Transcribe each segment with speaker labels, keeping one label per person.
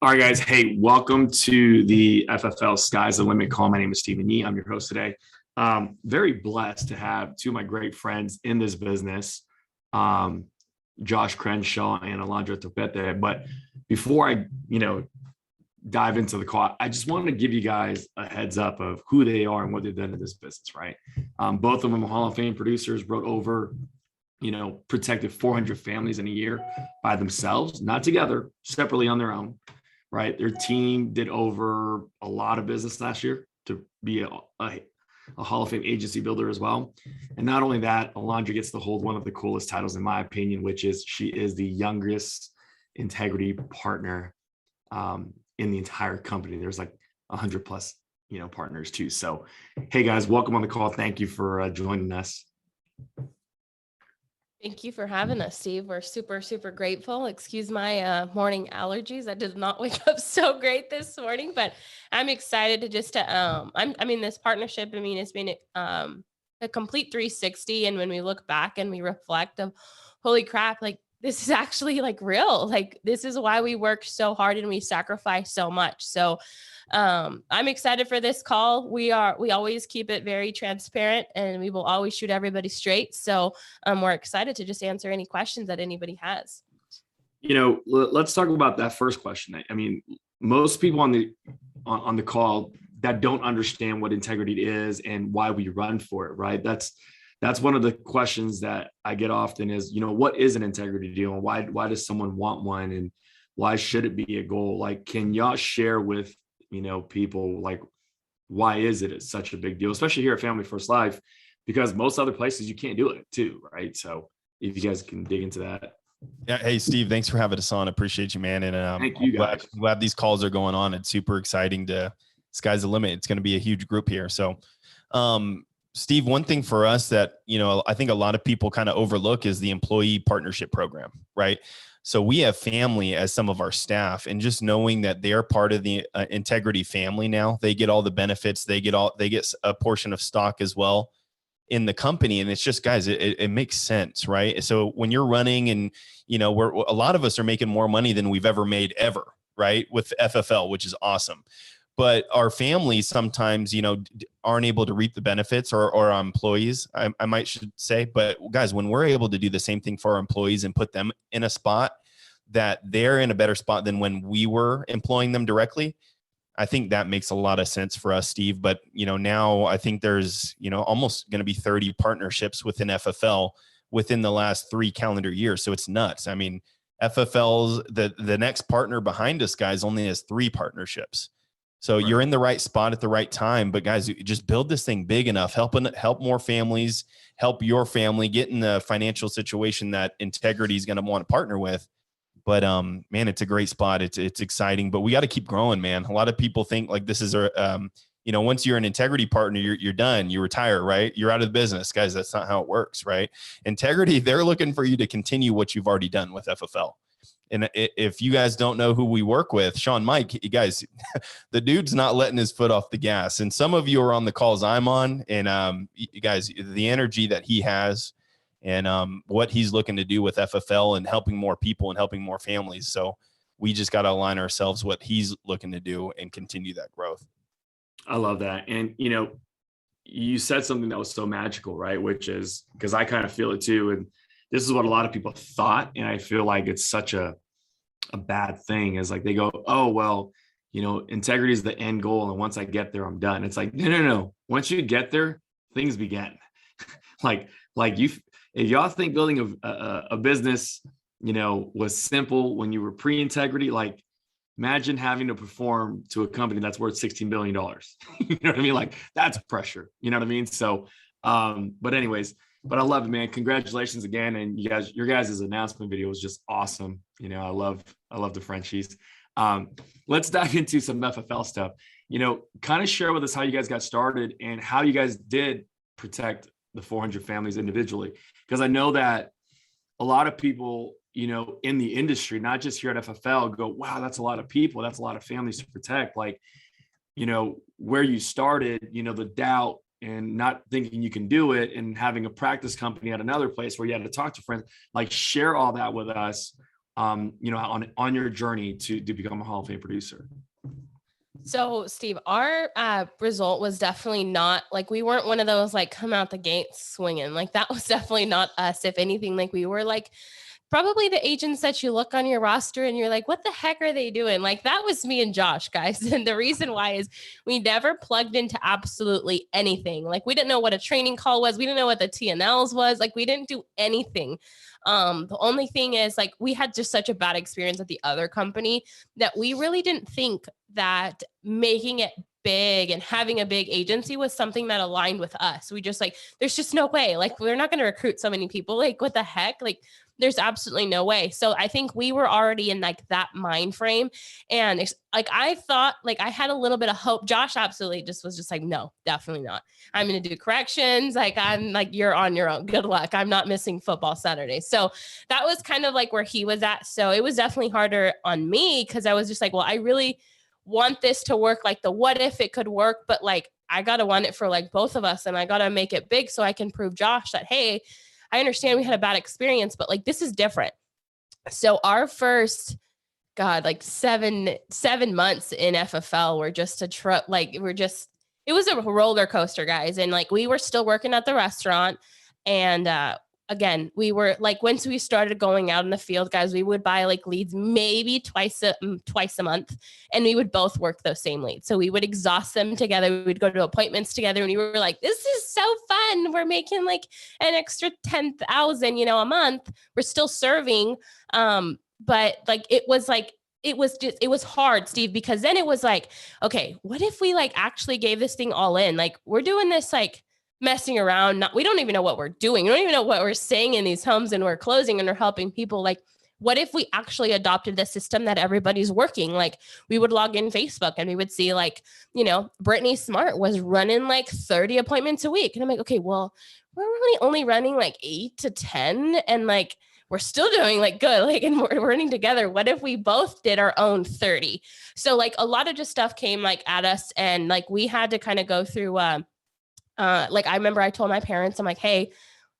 Speaker 1: All right, guys. Hey, welcome to the FFL Sky's the Limit call. My name is Stephen Yee. I'm your host today. Very blessed to have two of my great friends in this business, Josh Crenshaw and Alondra Topete. But before I, dive into the call, I just wanted to give you guys a heads up of who they are and what they've done in this business, right? Both of them are Hall of Fame producers, wrote over, protected 400 families in a year by themselves, not together, separately on their own. Right. Their team did over a lot of business last year to be a Hall of Fame agency builder as well. And not only that, Alondra gets to hold one of the coolest titles, in my opinion, which is she is the youngest integrity partner in the entire company. There's like 100 plus, partners too. So, hey guys, welcome on the call. Thank you for joining us.
Speaker 2: Thank you for having us, Steve. We're super, super grateful. Excuse my morning allergies. I did not wake up so great this morning, but I'm excited to this partnership, it's been a complete 360. And when we look back and we reflect of, holy crap, like this is actually like real, like this is why we work so hard and we sacrifice so much. So I'm excited for this call. We always keep it very transparent and we will always shoot everybody straight. So we're excited to just answer any questions that anybody has.
Speaker 1: Let's talk about that first question. I mean, most people on the call that don't understand what integrity is and why we run for it, right? That's one of the questions that I get often is, what is an integrity deal and why does someone want one and why should it be a goal? Like, can y'all share with people, like, why is it such a big deal, especially here at Family First Life, because most other places you can't do it too, right? So if you guys can dig into that.
Speaker 3: Yeah. Hey, Steve, thanks for having us on. I appreciate you, man. And
Speaker 1: thank you guys.
Speaker 3: I'm glad these calls are going on. It's super exciting sky's the limit. It's going to be a huge group here. So, Steve, one thing for us that, I think a lot of people kind of overlook is the employee partnership program, right? So we have family as some of our staff, and just knowing that they're part of the integrity family now, they get all the benefits, they get a portion of stock as well in the company. And it's just, guys, it makes sense, right? So when you're running and, a lot of us are making more money than we've ever made ever, right? With FFL, which is awesome. But our families sometimes, aren't able to reap the benefits, or our employees, I should say. But guys, when we're able to do the same thing for our employees and put them in a spot that they're in a better spot than when we were employing them directly, I think that makes a lot of sense for us, Steve. But, now I think there's, almost going to be 30 partnerships within FFL within the last 3 calendar years. So it's nuts. I mean, FFL's the next partner behind us, guys, only has 3 partnerships. So You're in the right spot at the right time. But guys, just build this thing big enough, help more families, help your family get in the financial situation that integrity is going to want to partner with. But man, it's a great spot. It's exciting, but we got to keep growing, man. A lot of people think like this is once you're an integrity partner, you're done, you retire, right? You're out of the business, guys. That's not how it works, right? Integrity, they're looking for you to continue what you've already done with FFL. And if you guys don't know who we work with, Sean Mike, you guys, the dude's not letting his foot off the gas. And some of you are on the calls I'm on, and you guys, the energy that he has and what he's looking to do with FFL and helping more people and helping more families. So we just got to align ourselves what he's looking to do and continue that growth.
Speaker 1: I love that. And, you said something that was so magical, right? Which is, because I kind of feel it too. And this is what a lot of people thought. And I feel like it's such a bad thing, is like they go, oh, well, integrity is the end goal. And once I get there, I'm done. It's like, no. Once you get there, things begin. if y'all think building a business, was simple when you were pre-integrity, like imagine having to perform to a company that's worth $16 billion. You know what I mean? Like that's pressure, you know what I mean? So, but I love it, man. Congratulations again. And your guys' announcement video was just awesome. I love the Frenchies. Let's dive into some FFL stuff, kind of share with us how you guys got started and how you guys did protect the 400 families individually. Because I know that a lot of people, in the industry, not just here at FFL, go, wow, that's a lot of people. That's a lot of families to protect. Like, where you started, the doubt and not thinking you can do it, and having a practice company at another place where you had to talk to friends, like share all that with us. on your journey to become a Hall of Fame producer?
Speaker 2: So Steve, our result was definitely not like, we weren't one of those like come out the gate swinging. Like that was definitely not us. If anything, like we were like probably the agents that you look on your roster and you're like, what the heck are they doing? Like that was me and Josh, guys. And the reason why is we never plugged into absolutely anything. Like we didn't know what a training call was. We didn't know what the TNLs was. Like we didn't do anything. The only thing is like we had just such a bad experience at the other company that we really didn't think that making it big and having a big agency was something that aligned with us. We just like, there's just no way. Like we're not going to recruit so many people. Like what the heck? Like there's absolutely no way. So I think we were already in like that mind frame. And like, I thought like I had a little bit of hope. Josh absolutely just was just like, no, definitely not. I'm going to do corrections. Like, I'm like, you're on your own. Good luck. I'm not missing football Saturday. So that was kind of like where he was at. So it was definitely harder on me because I was just like, well, I really want this to work. Like the what if it could work, but like, I got to want it for like both of us. And I got to make it big so I can prove Josh that, hey, I understand we had a bad experience, but like, this is different. So our first, God, like seven months in FFL were just a trip. Like it was a roller coaster, guys. And like, we were still working at the restaurant. And, again, we were like, once we started going out in the field, guys, we would buy like leads maybe twice a month, and we would both work those same leads. So we would exhaust them together. We would go to appointments together, and we were like, this is so fun. We're making like an extra 10,000, a month. We're still serving. But like, it was hard, Steve, because then it was like, okay, what if we like actually gave this thing all in? Like we're doing this, like messing around. We don't even know what we're doing. We don't even know what we're saying in these homes, and we're closing and we're helping people. Like, what if we actually adopted the system that everybody's working? Like we would log in Facebook and we would see like, Brittany Smart was running like 30 appointments a week. And I'm like, okay, well, we're really only running like 8 to 10. And like, we're still doing like good, like, and we're running together. What if we both did our own 30? So like a lot of just stuff came like at us, and like, we had to kind of go through, like, I remember I told my parents, I'm like, hey,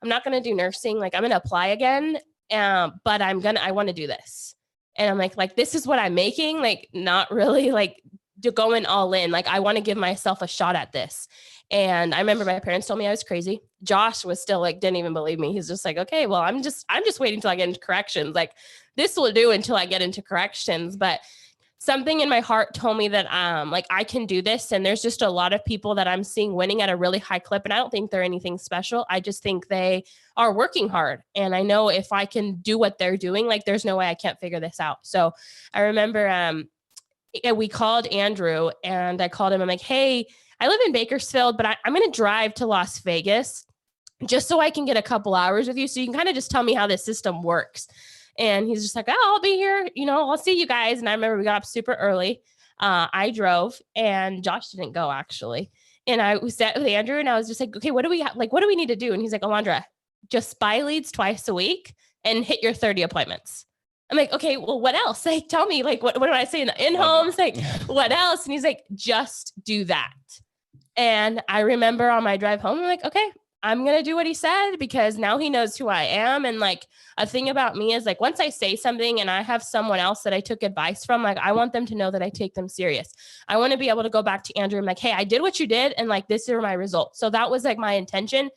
Speaker 2: I'm not going to do nursing. Like I'm going to apply again. But I want to do this. And I'm like, this is what I'm making. Like, not really like going all in. Like, I want to give myself a shot at this. And I remember my parents told me I was crazy. Josh was still like, didn't even believe me. He's just like, okay, well, I'm just waiting till I get into corrections. Like this will do until I get into corrections. But something in my heart told me that, like I can do this. And there's just a lot of people that I'm seeing winning at a really high clip. And I don't think they're anything special. I just think they are working hard. And I know if I can do what they're doing, like there's no way I can't figure this out. So I remember, we called Andrew, and I called him. I'm like, hey, I live in Bakersfield, but I'm going to drive to Las Vegas just so I can get a couple hours with you. So you can kind of just tell me how this system works. And he's just like, oh, I'll be here. I'll see you guys. And I remember we got up super early. I drove, and Josh didn't go actually. And I sat with Andrew, and I was just like, okay, what do we need to do? And he's like, Alondra, just buy leads twice a week and hit your 30 appointments. I'm like, okay, well, what else? Like, tell me, like, what do I say in the in-homes? Like, what else? And he's like, just do that. And I remember on my drive home, I'm like, okay, I'm going to do what he said, because now he knows who I am. And like, a thing about me is like, once I say something and I have someone else that I took advice from, like, I want them to know that I take them serious. I want to be able to go back to Andrew and like, hey, I did what you did. And like, this are my results. So that was like my intention.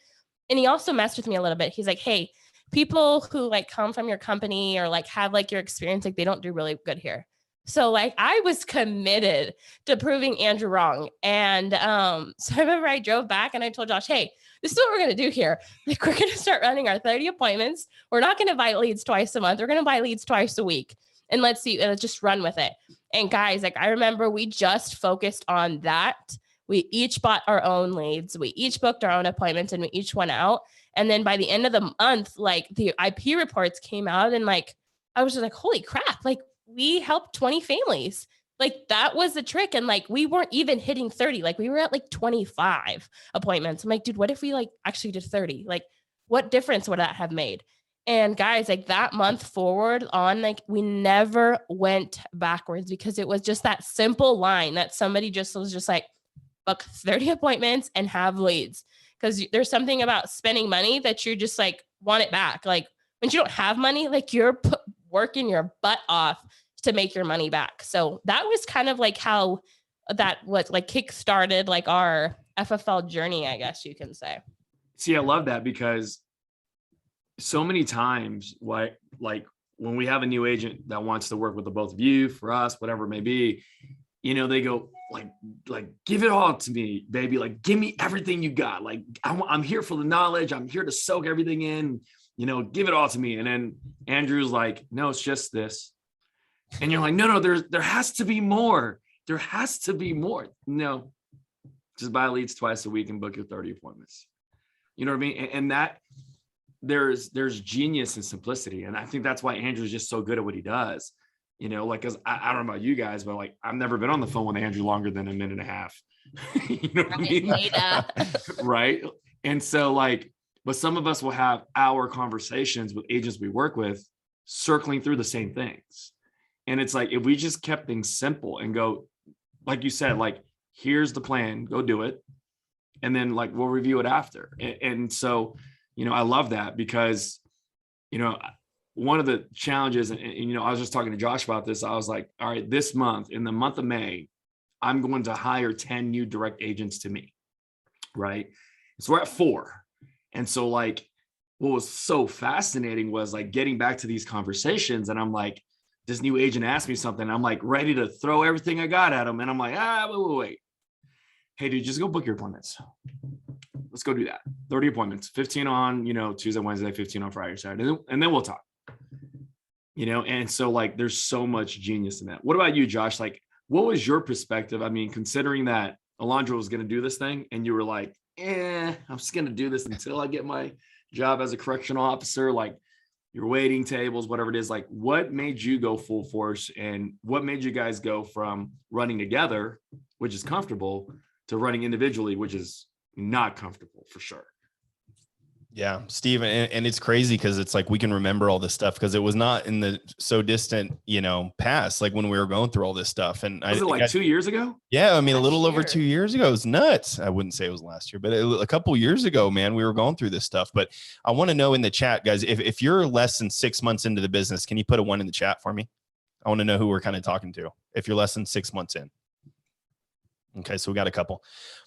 Speaker 2: And he also messed with me a little bit. He's like, hey, people who like come from your company or like have like your experience, like they don't do really good here. So like I was committed to proving Andrew wrong. And so I remember I drove back and I told Josh, hey, this is what we're going to do here. Like we're going to start running our 30 appointments. We're not going to buy leads twice a month. We're going to buy leads twice a week. And let's see, let's just run with it. And guys, like I remember we just focused on that. We each bought our own leads. We each booked our own appointments, and we each went out. And then by the end of the month, like the IP reports came out, and like, I was just like, holy crap. Like we helped 20 families. Like that was the trick. And like, we weren't even hitting 30. Like we were at like 25 appointments. I'm like, dude, what if we like actually did 30? Like what difference would that have made? And guys, like that month forward on, like we never went backwards, because it was just that simple line that somebody just was just like, book 30 appointments and have leads. Because there's something about spending money that you just like want it back. Like when you don't have money, like you're working your butt off to make your money back. So that was kind of like how that was like kick-started like our FFL journey, I guess you can say.
Speaker 1: See, I love that because so many times, like when we have a new agent that wants to work with the both of you, for us, whatever it may be, you know, they go like, give it all to me, baby. Like, give me everything you got. Like, I'm here for the knowledge. I'm here to soak everything in, you know, give it all to me. And then Andrew's like, no, it's just this. And you're like, no, there has to be more. There has to be more. No, just buy leads twice a week and book your 30 appointments. You know what I mean? And that there's genius and simplicity. And I think that's why Andrew's just so good at what he does. You know, like, cause I don't know about you guys, but like, I've never been on the phone with Andrew longer than a minute and a half. You know what I mean? Right. And so like, but some of us will have our conversations with agents we work with circling through the same things. And it's like, if we just kept things simple and go, like you said, like, here's the plan, go do it. And then like, we'll review it after. And so, you know, I love that because, you know, one of the challenges, and you know, I was just talking to Josh about this. I was like, all right, this month, in the month of May, I'm going to hire 10 new direct agents to me. Right. So we're at 4. And so like, what was so fascinating was like getting back to these conversations. And I'm like, this new agent asked me something. I'm like ready to throw everything I got at him. And I'm like, wait. Hey, dude, just go book your appointments. Let's go do that. 30 appointments, 15 on, you know, Tuesday, Wednesday, 15 on Friday, Saturday, and then we'll talk. You know, and so like there's so much genius in that. What about you, Josh? Like, what was your perspective? I mean, considering that Alondra was going to do this thing and you were like, I'm just going to do this until I get my job as a correctional officer, like your waiting tables, whatever it is. Like, what made you go full force and what made you guys go from running together, which is comfortable, to running individually, which is not comfortable for sure?
Speaker 3: Yeah, Steve, and it's crazy because it's like we can remember all this stuff because it was not in the so distant, you know, past, like when we were going through all this stuff. And
Speaker 1: was it like 2 years ago?
Speaker 3: Yeah, I mean, a little over 2 years ago. It was nuts. I wouldn't say it was last year, but a couple years ago, man, we were going through this stuff. But I want to know in the chat, guys, if you're less than 6 months into the business, can you put a 1 in the chat for me? I want to know who we're kind of talking to. If you're less than 6 months in. Okay, so we got a couple.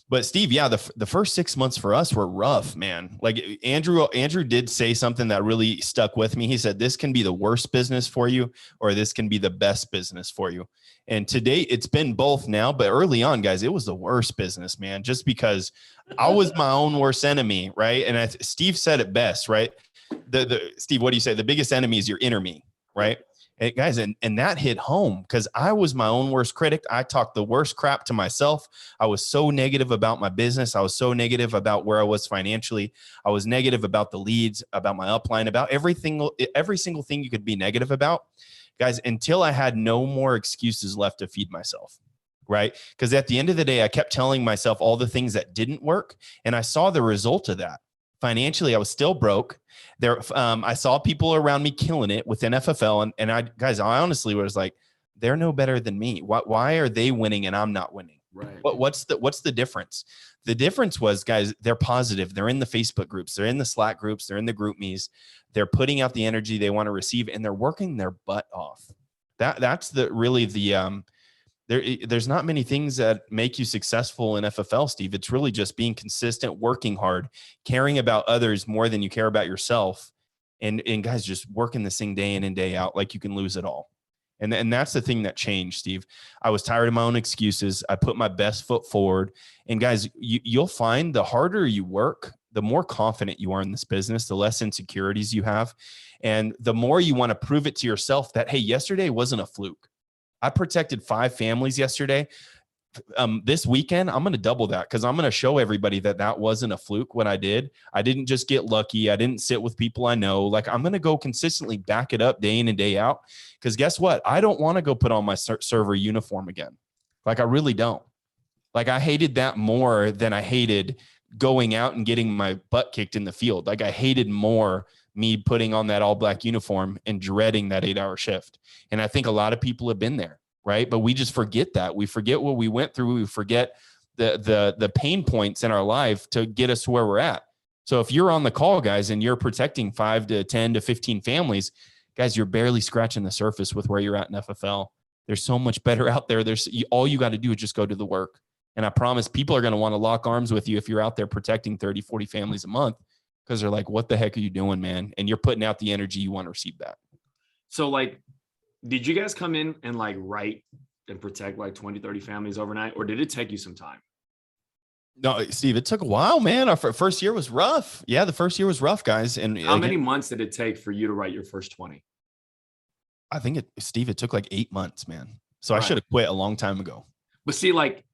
Speaker 3: But Steve, yeah, the first 6 months for us were rough, man. Like Andrew did say something that really stuck with me. He said, this can be the worst business for you, or this can be the best business for you. And today it's been both now, but early on, guys, it was the worst business, man, just because I was my own worst enemy, right? And Steve said it best, right? Steve, what do you say? The biggest enemy is your inner me, right? And guys, and that hit home because I was my own worst critic. I talked the worst crap to myself. I was so negative about my business. I was so negative about where I was financially. I was negative about the leads, about my upline, about every single thing you could be negative about, guys, until I had no more excuses left to feed myself, right? Because at the end of the day, I kept telling myself all the things that didn't work, and I saw the result of that. Financially, I was still broke. I saw people around me killing it within FFL, and I honestly was like, they're no better than me. Why are they winning and I'm not winning?
Speaker 1: Right.
Speaker 3: What's the difference? The difference was, guys, they're positive. They're in the Facebook groups. They're in the Slack groups. They're in the group me's. They're putting out the energy they want to receive, and they're working their butt off. That's there's not many things that make you successful in FFL, Steve. It's really just being consistent, working hard, caring about others more than you care about yourself. And guys, just working this thing day in and day out, like you can lose it all. And that's the thing that changed, Steve. I was tired of my own excuses. I put my best foot forward. And guys, you'll find the harder you work, the more confident you are in this business, the less insecurities you have. And the more you want to prove it to yourself that, hey, yesterday wasn't a fluke. I protected 5 families yesterday. This weekend, I'm going to double that because I'm going to show everybody that wasn't a fluke what I did. I didn't just get lucky. I didn't sit with people I know. Like, I'm going to go consistently back it up day in and day out because guess what? I don't want to go put on my server uniform again. Like, I really don't. Like, I hated that more than I hated going out and getting my butt kicked in the field. Like, I hated more me putting on that all black uniform and dreading that 8-hour shift. And I think a lot of people have been there, right? But we just forget that. We forget what we went through. We forget the pain points in our life to get us to where we're at. So if you're on the call, guys, and you're protecting 5 to 10 to 15 families, guys, you're barely scratching the surface with where you're at in FFL. There's so much better out there. All you got to do is just go do the work. And I promise people are going to want to lock arms with you if you're out there protecting 30, 40 families a month, because they're like, what the heck are you doing, man? And you're putting out the energy, you want to receive that.
Speaker 1: So like, did you guys come in and like write and protect like 20, 30 families overnight, or did it take you some time?
Speaker 3: No, Steve, it took a while, man. Our first year was rough. Yeah, the first year was rough, guys. And
Speaker 1: how many months did it take for you to write your first 20?
Speaker 3: I think Steve, it took like 8 months, man. So I should have quit a long time ago.
Speaker 1: But see, like,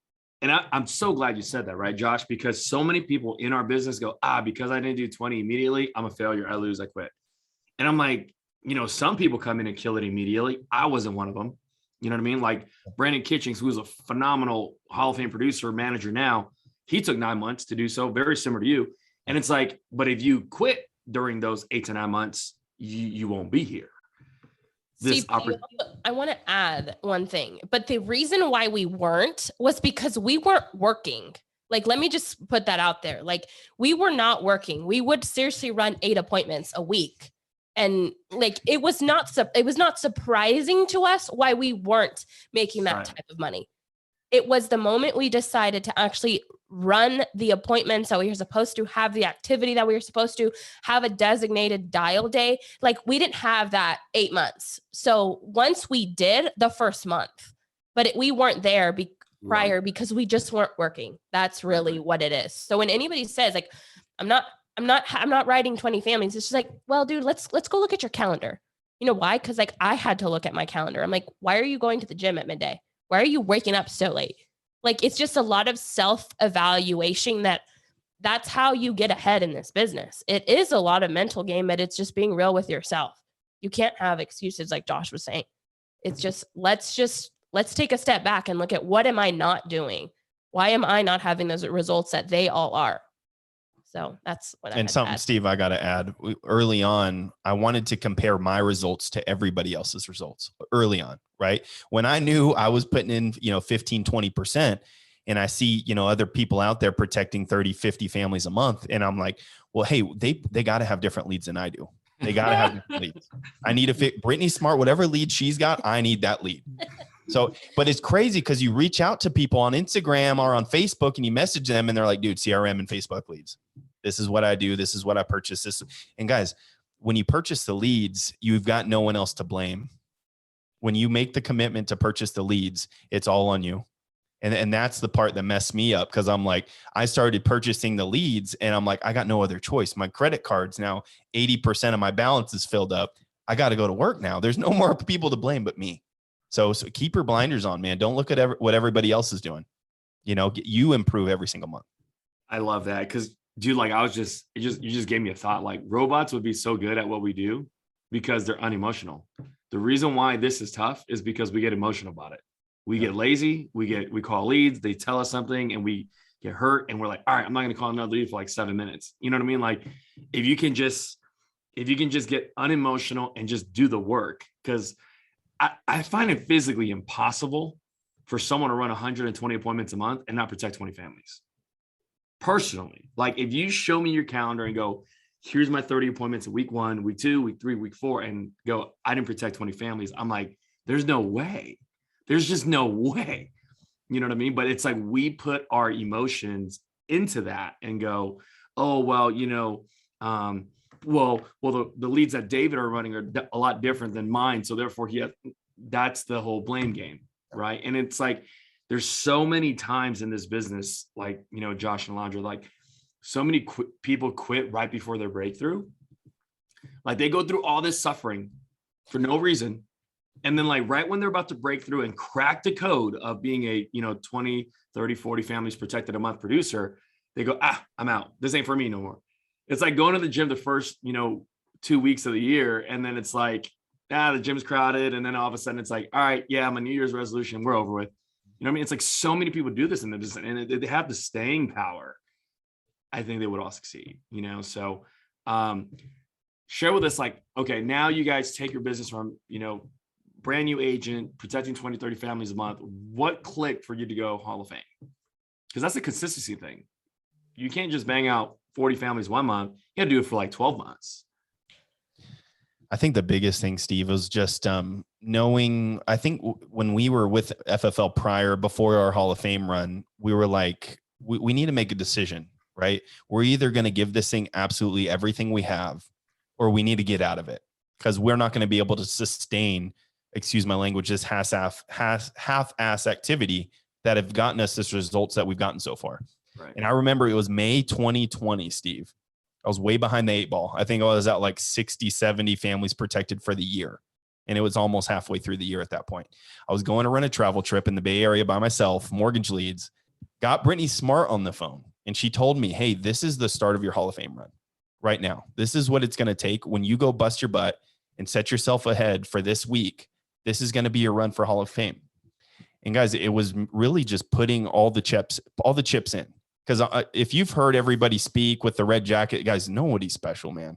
Speaker 1: and I'm so glad you said that, right, Josh? Because so many people in our business go, because I didn't do 20 immediately, I'm a failure. I lose, I quit. And I'm like, some people come in and kill it immediately. I wasn't one of them. You know what I mean? Like Brandon Kitchings, who's a phenomenal Hall of Fame producer, manager now, he took 9 months to do so, very similar to you. And it's like, but if you quit during those 8 to 9 months, you won't be here.
Speaker 2: I want to add one thing, but the reason why we weren't was because we weren't working. Like, let me just put that out there. Like, we were not working. We would seriously run 8 appointments a week. And like, it was not surprising to us why we weren't making that type of money. It was the moment we decided to actually run the appointments that we were supposed to, have the activity that we were supposed to, have a designated dial day. Like, we didn't have that 8 months. So once we did the first month, but we weren't there prior because we just weren't working. That's really what it is. So when anybody says like, I'm not writing 20 families, it's just like, well, dude, let's go look at your calendar. You know why? Because like, I had to look at my calendar. I'm like, why are you going to the gym at midday? Why are you waking up so late? Like, it's just a lot of self-evaluation that's how you get ahead in this business. It is a lot of mental game, but it's just being real with yourself. You can't have excuses like Josh was saying. It's just, let's take a step back and look at, what am I not doing? Why am I not having those results that they all are? So that's what I had to add.
Speaker 3: Steve, I got to add, early on, I wanted to compare my results to everybody else's results early on, right? When I knew I was putting in, 15, 20%, and I see, other people out there protecting 30, 50 families a month. And I'm like, well, hey, they got to have different leads than I do. They got to have different leads. I need to fit Brittany Smart, whatever lead she's got, I need that lead. So, but it's crazy because you reach out to people on Instagram or on Facebook and you message them and they're like, dude, CRM and Facebook leads. This is what I do. This is what I purchase. And guys, when you purchase the leads, you've got no one else to blame. When you make the commitment to purchase the leads, it's all on you. And that's the part that messed me up, because I'm like, I started purchasing the leads and I'm like, I got no other choice. My credit cards now, 80% of my balance is filled up. I got to go to work now. There's no more people to blame but me. So keep your blinders on, man. Don't look at what everybody else is doing. You improve every single month.
Speaker 1: I love that. Because dude, like you just gave me a thought. Like, robots would be so good at what we do because they're unemotional. The reason why this is tough is because we get emotional about it. We get lazy. We call leads. They tell us something and we get hurt. And we're like, all right, I'm not going to call another lead for like 7 minutes. You know what I mean? Like, if you can just get unemotional and just do the work, because I find it physically impossible for someone to run 120 appointments a month and not protect 20 families. Personally, like, if you show me your calendar and go, here's my 30 appointments in week 1, week 2, week 3, week 4, and go, I didn't protect 20 families. I'm like, there's no way. There's just no way. You know what I mean? But it's like, we put our emotions into that and go, oh, well, the leads that David are running are a lot different than mine. So therefore that's the whole blame game. Right. And it's like, there's so many times in this business, like, Josh and Alondra, like, so many people quit right before their breakthrough. Like, they go through all this suffering for no reason. And then, like, right when they're about to break through and crack the code of being a, 20, 30, 40 families protected a month producer, they go, I'm out. This ain't for me no more. It's like going to the gym the first, 2 weeks of the year. And then it's like, the gym's crowded. And then all of a sudden it's like, all right, yeah, my New Year's resolution, we're over with. You know what I mean? It's like, so many people do this in the business and they have the staying power. I think they would all succeed, So share with us, like, okay, now you guys take your business from, brand new agent, protecting 20, 30 families a month. What clicked for you to go Hall of Fame? Because that's a consistency thing. You can't just bang out 40 families 1 month. You got to do it for like 12 months.
Speaker 3: I think the biggest thing, Steve, was just knowing, I think when we were with FFL before our Hall of Fame run, we were like, we need to make a decision, right? We're either going to give this thing absolutely everything we have, or we need to get out of it, because we're not going to be able to sustain, excuse my language, this half-ass activity that have gotten us this results that we've gotten so far.
Speaker 1: Right.
Speaker 3: And I remember it was May 2020, Steve. I was way behind the 8 ball. I think I was at like 60, 70 families protected for the year. And it was almost halfway through the year at that point. I was going to run a travel trip in the Bay Area by myself, mortgage leads, got Brittany Smart on the phone. And she told me, hey, this is the start of your Hall of Fame run right now. This is what it's going to take when you go bust your butt and set yourself ahead for this week. This is going to be your run for Hall of Fame. And guys, it was really just putting all the chips in. Because if you've heard everybody speak with the red jacket, guys, nobody's special, man.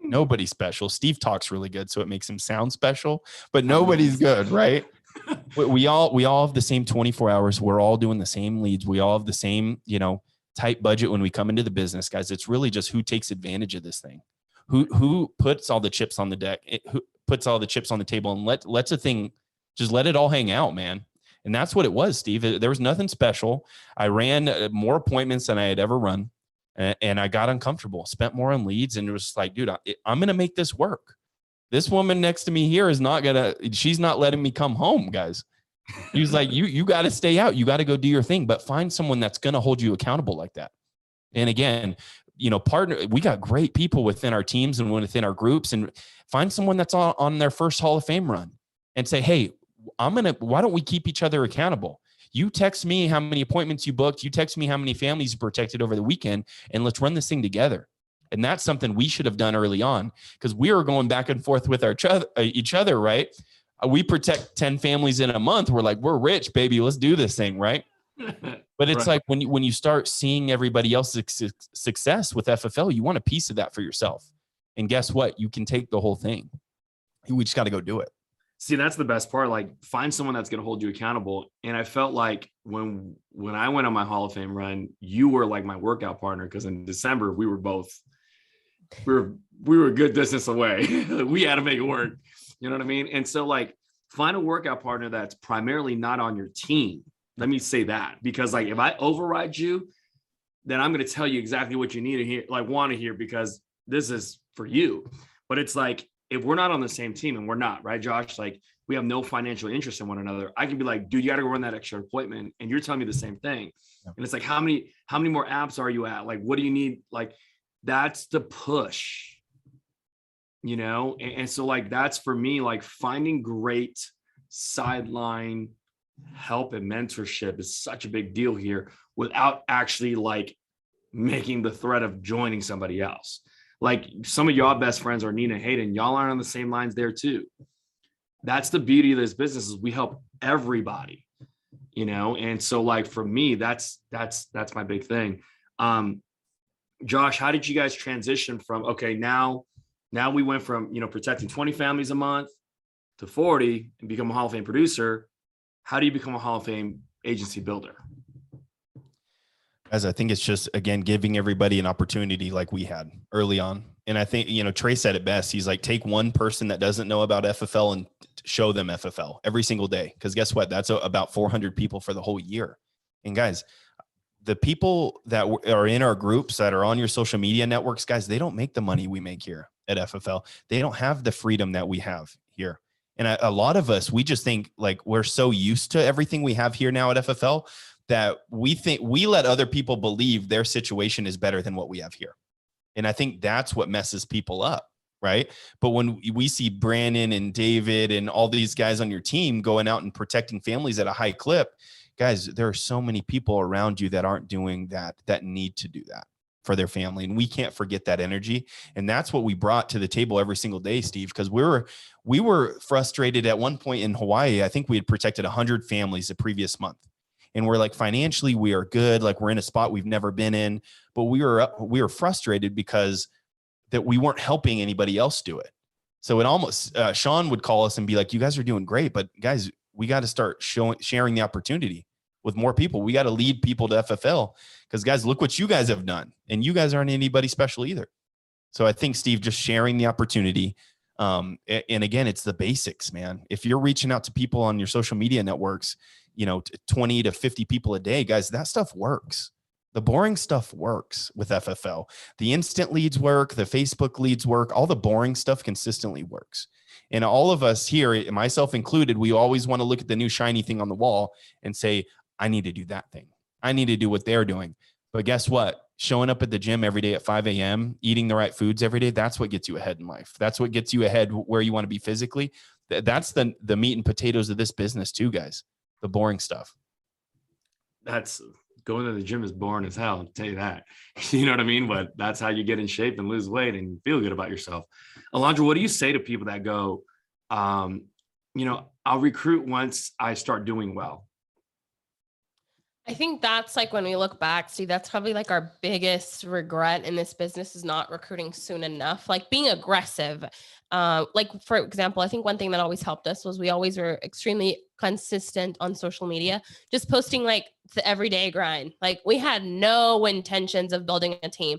Speaker 3: Nobody's special. Steve talks really good, so it makes him sound special, but nobody's good, right? We all have the same 24 hours. We're all doing the same leads. We all have the same, tight budget when we come into the business, guys. It's really just who takes advantage of this thing, who puts all the chips on the deck, who puts all the chips on the table, and lets a thing just let it all hang out, man. And that's what it was, Steve. There was nothing special. I ran more appointments than I had ever run, and I got uncomfortable, spent more on leads, and it was like, dude, I'm going to make this work. This woman next to me here she's not letting me come home, guys. He was like, you got to stay out. You got to go do your thing, but find someone that's going to hold you accountable like that. And again, we got great people within our teams and within our groups, and find someone that's on their first Hall of Fame run and say, hey, why don't we keep each other accountable? You text me how many appointments you booked. You text me how many families you protected over the weekend, and let's run this thing together. And that's something we should have done early on, because we were going back and forth with each other, right? We protect 10 families in a month. We're like, we're rich, baby. Let's do this thing, right? But it's like when you start seeing everybody else's success with FFL, you want a piece of that for yourself. And guess what? You can take the whole thing. We just got to go do it.
Speaker 1: See, that's the best part. Like, find someone that's going to hold you accountable. And I felt like when I went on my Hall of Fame run, you were like my workout partner, because in December we were a good distance away. We had to make it work. You know what I mean? And so, like, find a workout partner that's primarily not on your team. Let me say that, because like, if I override you, then I'm going to tell you exactly what you need to hear, like want to hear, because this is for you. But it's like, if we're not on the same team, and we're not, right, Josh, like we have no financial interest in one another, I can be like, dude, you got to go run that extra appointment. And you're telling me the same thing. Yeah. And it's like, how many more apps are you at? Like, what do you need? Like, that's the push, And so like, that's for me, like finding great sideline help and mentorship is such a big deal here, without actually like making the threat of joining somebody else. Like, some of y'all best friends are Nina Hayden. Y'all aren't on the same lines there too. That's the beauty of this business, is we help everybody, And so like, for me, that's my big thing. Josh, how did you guys transition from, okay, now we went from, protecting 20 families a month to 40 and become a Hall of Fame producer. How do you become a Hall of Fame agency builder?
Speaker 3: Guys, I think it's just, again, giving everybody an opportunity like we had early on. And I think, Trey said it best. He's like, take one person that doesn't know about FFL and show them FFL every single day. Because guess what? That's about 400 people for the whole year. And guys, the people that are in our groups that are on your social media networks, guys, they don't make the money we make here at FFL. They don't have the freedom that we have here. And a lot of us, we just think like we're so used to everything we have here now at FFL that we think we let other people believe their situation is better than what we have here. And I think that's what messes people up, right? But when we see Brandon and David and all these guys on your team going out and protecting families at a high clip, guys, there are so many people around you that aren't doing that need to do that for their family. And we can't forget that energy. And that's what we brought to the table every single day, Steve, because we were frustrated at one point in Hawaii. I think we had protected 100 families the previous month. And we're like, financially, we are good. Like, we're in a spot we've never been in, but we were frustrated because that we weren't helping anybody else do it. So it almost, Sean would call us and be like, you guys are doing great, but guys, we got to start sharing the opportunity with more people. We got to lead people to FFL, because guys, look what you guys have done. And you guys aren't anybody special either. So I think, Steve, just sharing the opportunity, And again, it's the basics, man. If you're reaching out to people on your social media networks, 20 to 50 people a day, guys, that stuff works. The boring stuff works with FFL. The instant leads work, the Facebook leads work, all the boring stuff consistently works. And all of us here, myself included, we always want to look at the new shiny thing on the wall and say, I need to do that thing. I need to do what they're doing. But guess what? Showing up at the gym every day at 5 a.m., eating the right foods every day, that's what gets you ahead in life. That's what gets you ahead where you want to be physically. That's the meat and potatoes of this business too, guys. The boring stuff.
Speaker 1: That's going to the gym is boring as hell. I'll tell you that. You know what I mean? But that's how you get in shape and lose weight and feel good about yourself. Alondra, what do you say to people that go, I'll recruit once I start doing well?
Speaker 2: I think that's like when we look back, Steve, that's probably like our biggest regret in this business is not recruiting soon enough, like being aggressive. Like for example, I think one thing that always helped us was we always were extremely consistent on social media, just posting like the everyday grind. Like we had no intentions of building a team.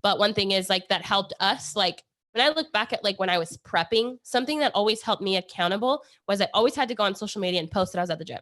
Speaker 2: But one thing is like that helped us. Like when I look back at like when I was prepping, something that always helped me accountable was I always had to go on social media and post that I was at the gym.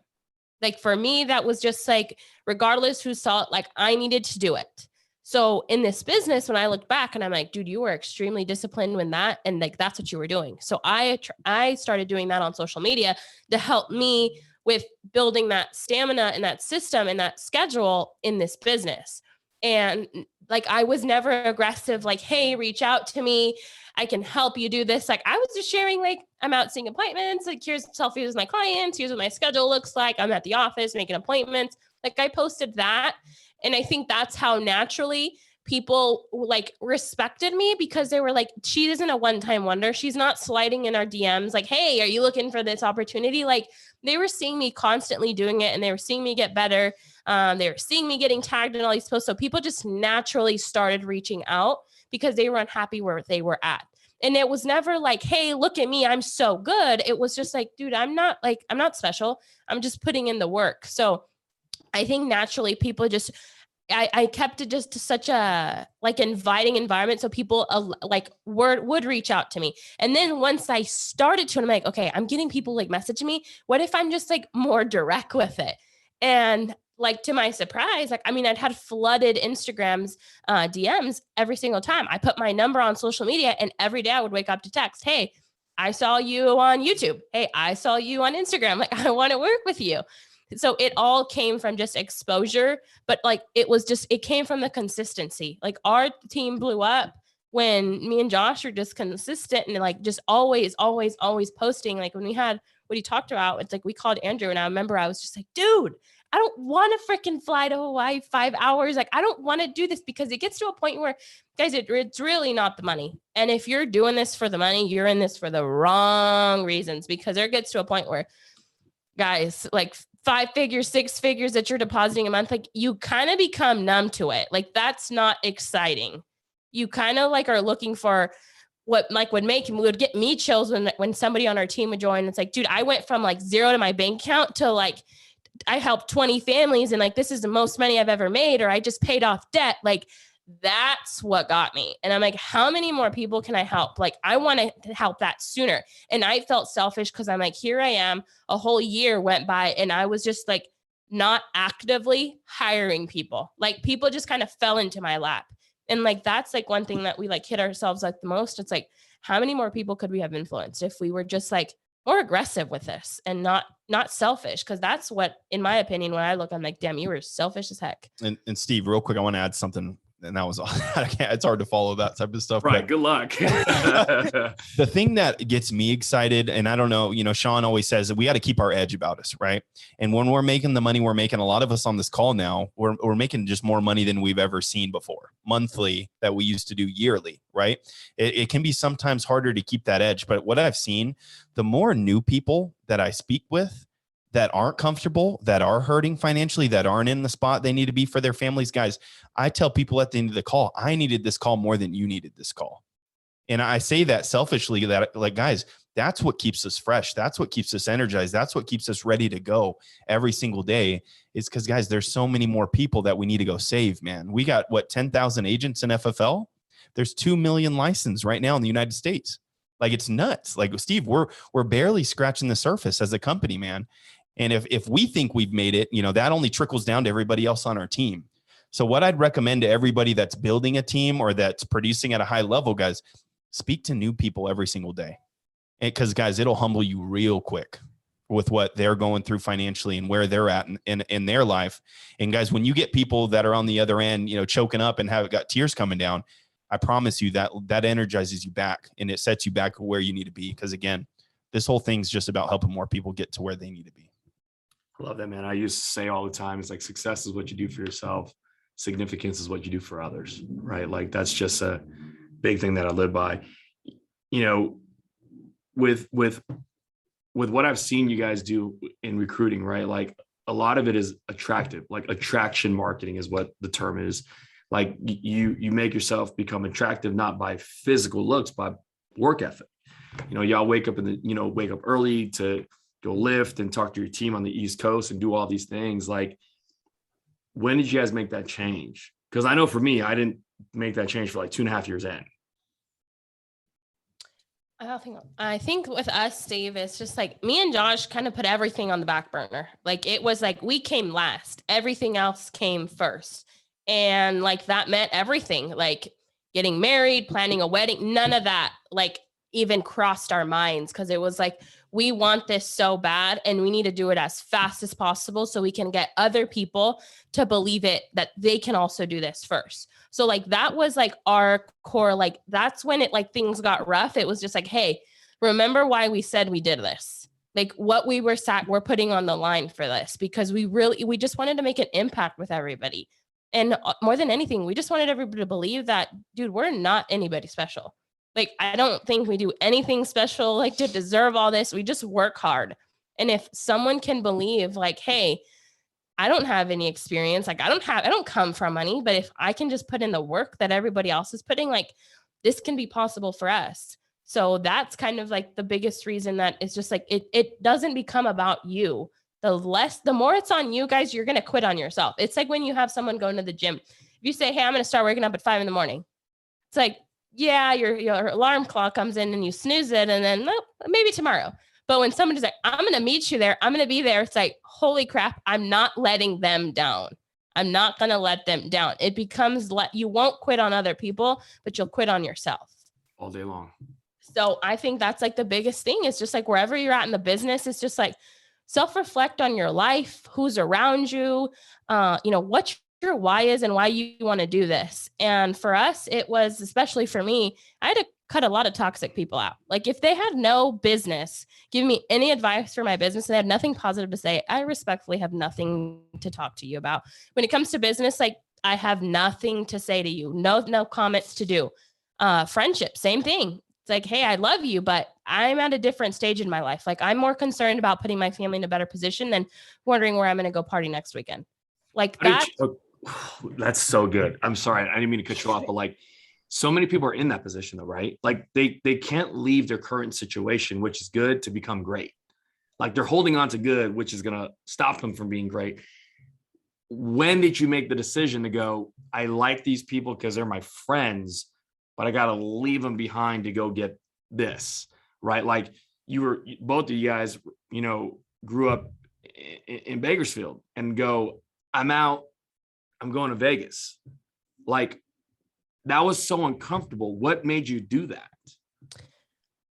Speaker 2: Like for me, that was just like, regardless who saw it, like I needed to do it. So in this business, when I look back and I'm like, dude, you were extremely disciplined when that, and like, that's what you were doing. So I started doing that on social media to help me with building that stamina and that system and that schedule in this business. And like, I was never aggressive, like, hey, reach out to me. I can help you do this. Like I was just sharing, like, I'm out seeing appointments. Like here's selfies with my clients. Here's what my schedule looks like. I'm at the office making appointments. Like I posted that. And I think that's how naturally people like respected me because they were like, she isn't a one-time wonder. She's not sliding in our DMs. Like, hey, are you looking for this opportunity? Like they were seeing me constantly doing it and they were seeing me get better. They were seeing me getting tagged in all these posts. So people just naturally started reaching out because they were unhappy where they were at. And it was never like, hey, look at me, I'm so good. It was just like, dude, I'm not special. I'm just putting in the work. So I think naturally people just, I kept it just to such a like inviting environment. So people like would reach out to me. And then once I started to, I'm like, okay, I'm getting people like messaging me. What if I'm just like more direct with it? And like to my surprise, like, I mean, I'd had flooded Instagram's DMs every single time. I put my number on social media and every day I would wake up to text, hey, I saw you on YouTube. Hey, I saw you on Instagram. Like, I want to work with you. So it all came from just exposure, but like, it came from the consistency. Like our team blew up when me and Josh were just consistent and like, just always posting. Like when we had what he talked about, it's like, we called Andrew and I remember I was just like, dude, I don't want to freaking fly to Hawaii 5 hours. Like, I don't want to do this because it gets to a point where, guys, it's really not the money. And if you're doing this for the money, you're in this for the wrong reasons because there gets to a point where, guys, like 5 figures, 6 figures that you're depositing a month, like you kind of become numb to it. Like that's not exciting. You kind of like are looking for what like would get me chills when somebody on our team would join. It's like, dude, I went from like 0 to my bank account to like, I helped 20 families and like, this is the most money I've ever made, or I just paid off debt. Like that's what got me. And I'm like, how many more people can I help? Like, I want to help that sooner. And I felt selfish because I'm like, here I am, a whole year went by and I was just like not actively hiring people. Like people just kind of fell into my lap. And like, that's like one thing that we like hit ourselves like the most. It's like, how many more people could we have influenced if we were just like more aggressive with this and not selfish? Cause that's what, in my opinion, when I look, I'm like, damn, you were selfish as heck.
Speaker 3: And Steve, real quick, I want to add something. And that was all. It's hard to follow that type of stuff.
Speaker 1: Right.
Speaker 3: But
Speaker 1: Good luck.
Speaker 3: the thing that gets me excited, and I don't know, Sean always says that we got to keep our edge about us. Right. And when we're making the money we're making, a lot of us on this call now, we're making just more money than we've ever seen before, monthly, that we used to do yearly. Right. It can be sometimes harder to keep that edge. But what I've seen, the more new people that I speak with that aren't comfortable, that are hurting financially, that aren't in the spot they need to be for their families, guys, I tell people at the end of the call, I needed this call more than you needed this call. And I say that selfishly, that like, guys, that's what keeps us fresh. That's what keeps us energized. That's what keeps us ready to go every single day. Is because, guys, there's so many more people that we need to go save, man. We got 10,000 agents in FFL. There's 2 million licensed right now in the United States. Like it's nuts. Like Steve, we're barely scratching the surface as a company, man. And if we think we've made it, you know, that only trickles down to everybody else on our team. So what I'd recommend to everybody that's building a team or that's producing at a high level, guys, speak to new people every single day. Because guys, it'll humble you real quick with what they're going through financially and where they're at in their life. And guys, when you get people that are on the other end, you know, choking up and have got tears coming down, I promise you that energizes you back and it sets you back where you need to be. Because again, this whole thing's just about helping more people get to where they need to be.
Speaker 1: I love that, man. I used to say all the time, it's like success is what you do for yourself. Significance is what you do for others, right? Like that's just a big thing that I live by. You know, with what I've seen you guys do in recruiting, right? Like a lot of it is attractive, like attraction marketing is what the term is. Like you make yourself become attractive, not by physical looks, by work ethic. You know, y'all wake up wake up early to go lift and talk to your team on the East Coast and do all these things. Like, when did you guys make that change? Because I know for me, I didn't make that change for like 2.5 years in.
Speaker 2: I think with us, Steve, it's just like me and Josh kind of put everything on the back burner. Like it was like we came last, everything else came first. And like that meant everything, like getting married, planning a wedding, none of that like even crossed our minds, because it was like, we want this so bad and we need to do it as fast as possible so we can get other people to believe it, that they can also do this first. So like that was like our core, like that's when it like things got rough. It was just like, hey, remember why we said we did this? Like what we're putting on the line for this, because we just wanted to make an impact with everybody. And more than anything, we just wanted everybody to believe that, dude, we're not anybody special. Like, I don't think we do anything special, like to deserve all this. We just work hard. And if someone can believe like, hey, I don't have any experience, like I don't come from money, but if I can just put in the work that everybody else is putting, like this can be possible for us. So that's kind of like the biggest reason that it's just like, it doesn't become about you. The more it's on you guys, you're going to quit on yourself. It's like when you have someone going to the gym, if you say, hey, I'm going to start waking up at 5 a.m. It's like, yeah, your alarm clock comes in and you snooze it. And then maybe tomorrow. But when somebody's like, I'm going to meet you there, I'm going to be there. It's like, holy crap, I'm not letting them down. I'm not going to let them down. It becomes you won't quit on other people, but you'll quit on yourself
Speaker 1: all day long. So
Speaker 2: I think that's like the biggest thing. It's just like wherever you're at in the business, it's just like self-reflect on your life, who's around you, what your why is and why you want to do this. And for us, it was, especially for me, I had to cut a lot of toxic people out. Like if they had no business giving me any advice for my business and they had nothing positive to say, I respectfully have nothing to talk to you about. When it comes to business, like I have nothing to say to you. No comments to do. Friendship, same thing. It's like, hey, I love you, but I'm at a different stage in my life. Like I'm more concerned about putting my family in a better position than wondering where I'm going to go party next weekend. Like that.
Speaker 1: That's so good. I'm sorry. I didn't mean to cut you off, but like so many people are in that position though, right? Like they can't leave their current situation, which is good, to become great. Like they're holding on to good, which is going to stop them from being great. When did you make the decision to go, I like these people because they're my friends, but I got to leave them behind to go get this, right? Like both of you guys, grew up in Bakersfield and go, I'm out, I'm going to Vegas. Like that was so uncomfortable. What made you do that?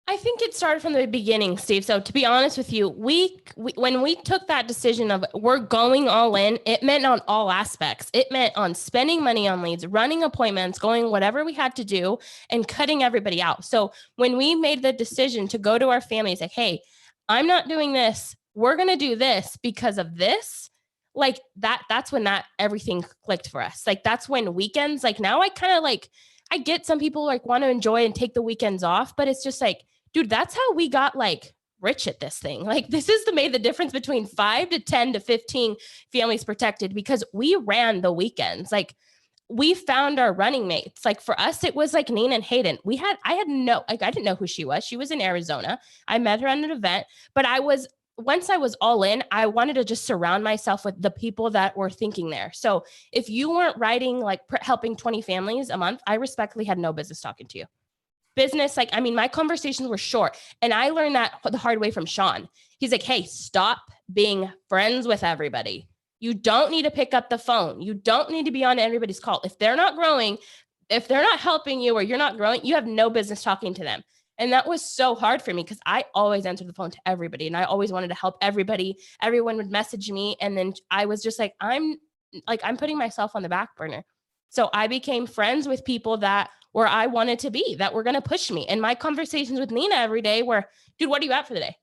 Speaker 2: I think it started from the beginning, Steve. So to be honest with you, when we took that decision of we're going all in, it meant on all aspects. It meant on spending money on leads, running appointments, going whatever we had to do and cutting everybody out. So when we made the decision to go to our families, like, hey, I'm not doing this. We're going to do this because of this. Like that's when everything clicked for us. Like that's when weekends, like now I kind of like, I get some people like want to enjoy and take the weekends off, but it's just like, dude, that's how we got like rich at this thing. Like this is made the difference between 5 to 10 to 15 families protected because we ran the weekends. Like we found our running mates. Like for us, it was like Nina and Hayden. I didn't know who she was. She was in Arizona. I met her at an event, but once I was all in, I wanted to just surround myself with the people that were thinking there. So if you weren't writing, like helping 20 families a month, I respectfully had no business talking to you. business, like, I mean, my conversations were short, and I learned that the hard way from Sean. He's like, hey, stop being friends with everybody. You don't need to pick up the phone. You don't need to be on everybody's call. If they're not growing, if they're not helping you or you're not growing, you have no business talking to them. And that was so hard for me because I always answered the phone to everybody and I always wanted to help everybody. Everyone would message me. And then I was just like, I'm putting myself on the back burner. So I became friends with people that where I wanted to be, that were going to push me. And my conversations with Nina every day were, dude, what are you at for the day?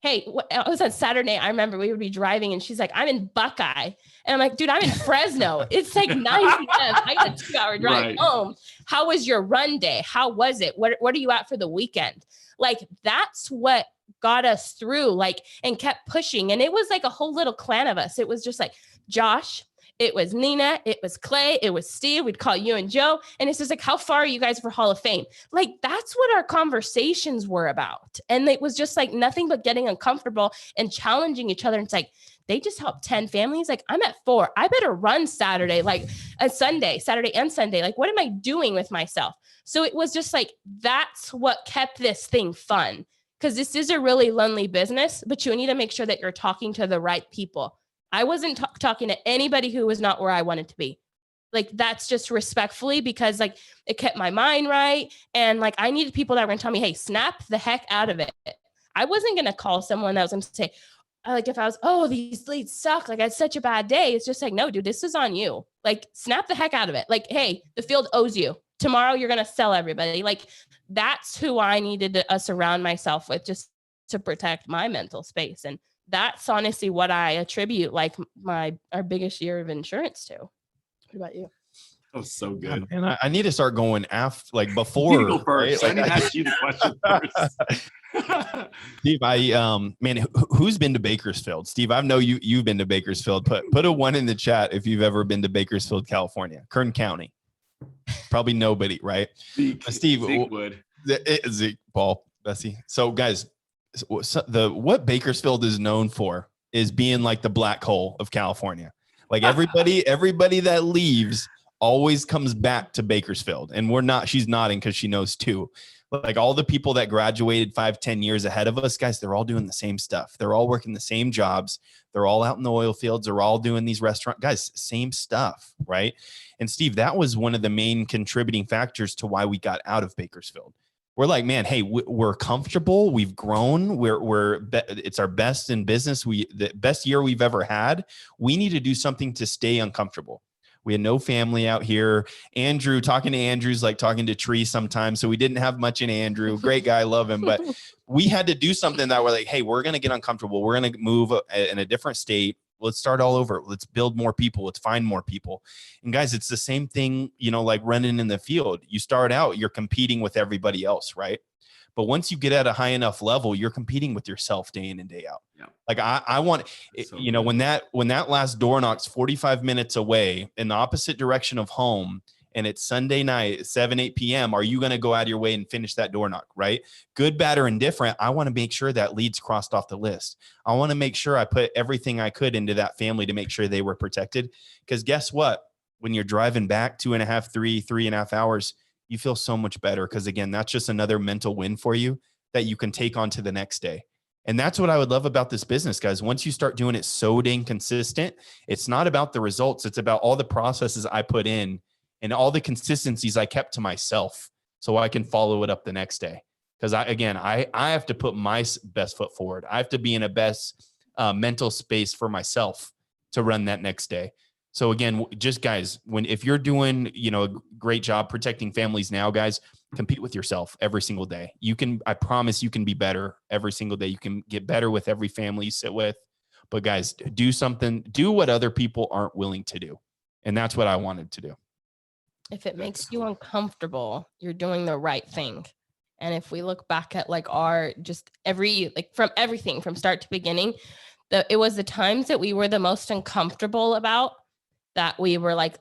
Speaker 2: Hey, it was on Saturday. I remember we would be driving and she's like, I'm in Buckeye. And I'm like, dude, I'm in Fresno. It's like 9 p.m. I got a 2-hour drive home. How was your run day? How was it? What are you at for the weekend? Like, that's what got us through, like, and kept pushing. And it was like a whole little clan of us. It was just like Josh, it was Nina, it was Clay, it was Steve. We'd call you and Joe. And it's just like, how far are you guys for Hall of Fame? Like, that's what our conversations were about. And it was just like nothing but getting uncomfortable and challenging each other. And it's like, they just helped 10 families. Like, I'm at 4. I better run Saturday, like a Saturday and Sunday. Like, what am I doing with myself? So it was just like, that's what kept this thing fun. Because this is a really lonely business, but you need to make sure that you're talking to the right people. I wasn't talking to anybody who was not where I wanted to be. Like, that's just respectfully, because like it kept my mind right. And like, I needed people that were going to tell me, hey, snap the heck out of it. I wasn't going to call someone that was going to say, like, if I was, oh, these leads suck, like I had such a bad day. It's just like, no, dude, this is on you. Like, snap the heck out of it. Like, hey, the field owes you. Tomorrow you're going to sell everybody. Like, that's who I needed to surround myself with, just to protect my mental space. And that's honestly what I attribute like our biggest year of insurance to. What about you?
Speaker 1: That was so good.
Speaker 3: And I need to start going after, like, before.
Speaker 1: You need to go first.
Speaker 3: Right?
Speaker 1: I need to ask you the question first.
Speaker 3: Steve, man, who's been to Bakersfield? Steve, I know you've been to Bakersfield. Put a 1 in the chat if you've ever been to Bakersfield, California, Kern County. Probably nobody, right? Steve
Speaker 1: would.
Speaker 3: Zeke, Paul, Bessie. So guys, what Bakersfield is known for is being like the black hole of California. Like, everybody that leaves always comes back to Bakersfield. And she's nodding because she knows too. Like, all the people that graduated 5-10 years ahead of us, guys, they're all doing the same stuff. They're all working the same jobs. They're all out in the oil fields. They're all doing these restaurant guys, same stuff. Right. And Steve, that was one of the main contributing factors to why we got out of Bakersfield. We're like, man, hey, we're comfortable. We've grown. It's our best in business. The best year we've ever had. We need to do something to stay uncomfortable. We had no family out here. Andrew, talking to Andrew's like talking to Tree sometimes. So we didn't have much in Andrew. Great guy, love him. But we had to do something that we're like, hey, we're going to get uncomfortable. We're going to move in a different state. Let's start all over. Let's build more people. Let's find more people. And guys, it's the same thing, like running in the field. You start out, you're competing with everybody else, right? But once you get at a high enough level, you're competing with yourself day in and day out. Yeah. Like I want, when that last door knocks 45 minutes away in the opposite direction of home, and it's Sunday night, 7-8 p.m., are you going to go out of your way and finish that door knock, right? Good, bad, or indifferent, I want to make sure that leads crossed off the list. I want to make sure I put everything I could into that family to make sure they were protected. Because guess what? When you're driving back 2.5, 3.5 hours, you feel so much better. Because again, that's just another mental win for you that you can take on to the next day. And that's what I would love about this business, guys. Once you start doing it so dang consistent, it's not about the results. It's about all the processes I put in and all the consistencies I kept to myself so I can follow it up the next day. Because I have to put my best foot forward. I have to be in a best mental space for myself to run that next day. So again, just guys, if you're doing, a great job protecting families now, guys, compete with yourself every single day. I promise you can be better every single day. You can get better with every family you sit with. But guys, do what other people aren't willing to do. And that's what I wanted to do.
Speaker 2: If it makes you uncomfortable, you're doing the right thing. And if we look back at from everything from start to beginning, it was the times that we were the most uncomfortable about that we were like,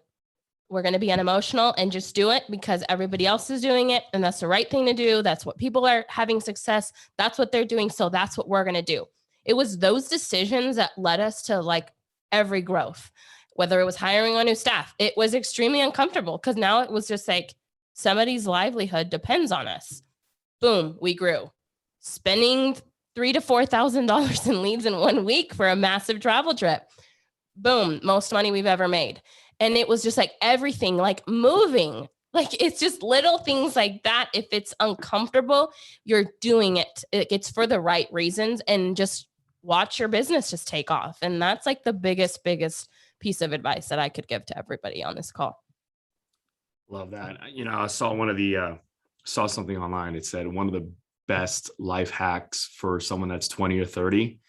Speaker 2: we're going to be unemotional and just do it because everybody else is doing it. And that's the right thing to do. That's what people are having success. That's what they're doing. So that's what we're going to do. It was those decisions that led us to like every growth. Whether it was hiring a new staff, it was extremely uncomfortable because now it was just like somebody's livelihood depends on us. Boom, we grew. Spending $3,000 to $4,000 in leads in 1 week for a massive travel trip. Boom, most money we've ever made. And it was just like everything, like moving. Like it's just little things like that. If it's uncomfortable, you're doing it. It's for the right reasons, and just watch your business just take off. And that's like the biggest piece of advice that I could give to everybody on this call.
Speaker 1: Love that. I saw something online. It said one of the best life hacks for someone that's 20 or 30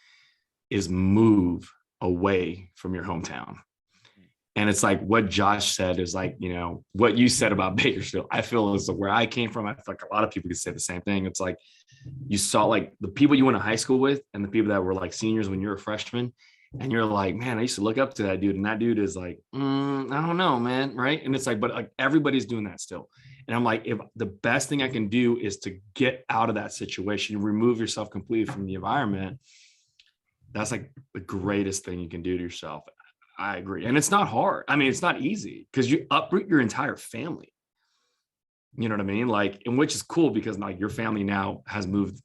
Speaker 1: is move away from your hometown. And it's like what Josh said is like, what you said about Bakersfield, I feel is where I came from. I feel like a lot of people could say the same thing. It's like you saw like the people you went to high school with and the people that were like seniors when you were a freshman. And you're like, man, I used to look up to that dude. And that dude is like, I don't know, man. Right. And it's like, but like everybody's doing that still. And I'm like, if the best thing I can do is to get out of that situation, remove yourself completely from the environment, that's like the greatest thing you can do to yourself. I agree. And it's not hard. I mean, it's not easy because you uproot your entire family. You know what I mean? Like, and which is cool because like your family now has moved,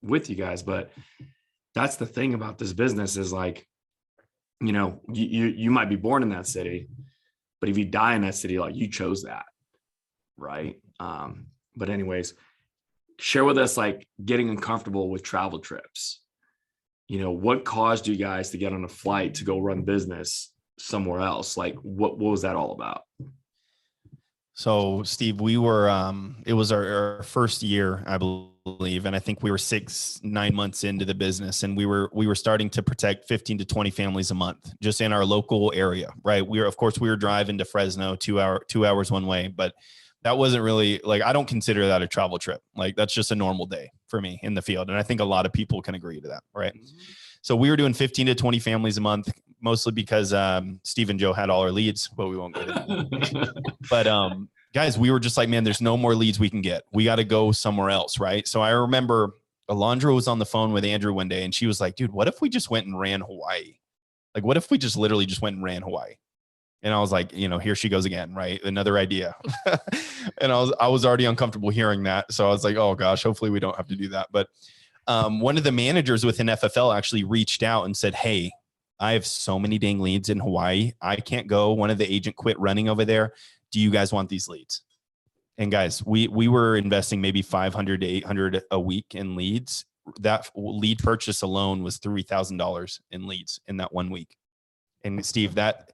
Speaker 1: with you guys. But that's the thing about this business is like, you might be born in that city, but if you die in that city, like you chose that. Right. But anyways, share with us like getting uncomfortable with travel trips. What caused you guys to get on a flight to go run business somewhere else? Like what was that all about?
Speaker 3: So Steve, we were, it was our first year, I believe. And I think we were 6-9 months into the business, and we were starting to protect 15 to 20 families a month just in our local area. Right. Of course we were driving to Fresno 2 hours one way, but that wasn't really like, I don't consider that a travel trip. Like that's just a normal day for me in the field. And I think a lot of people can agree to that. Right. So we were doing 15 to 20 families a month, mostly because Steve and Joe had all our leads, but we won't get into that. But guys, we were just like, man, there's no more leads we can get. We got to go somewhere else. Right. So I remember Alondra was on the phone with Andrew one day and she was like, dude, what if we just went and ran Hawaii? Like, what if we just literally just went and ran Hawaii? And I was like, here she goes again, right? Another idea. And I was already uncomfortable hearing that. So I was like, oh gosh, hopefully we don't have to do that. But one of the managers within FFL actually reached out and said, hey, I have so many dang leads in Hawaii. I can't go. One of the agent quit running over there. Do you guys want these leads? And guys, we were investing maybe 500 to 800 a week in leads. That lead purchase alone was $3,000 in leads in that 1 week. And Steve, that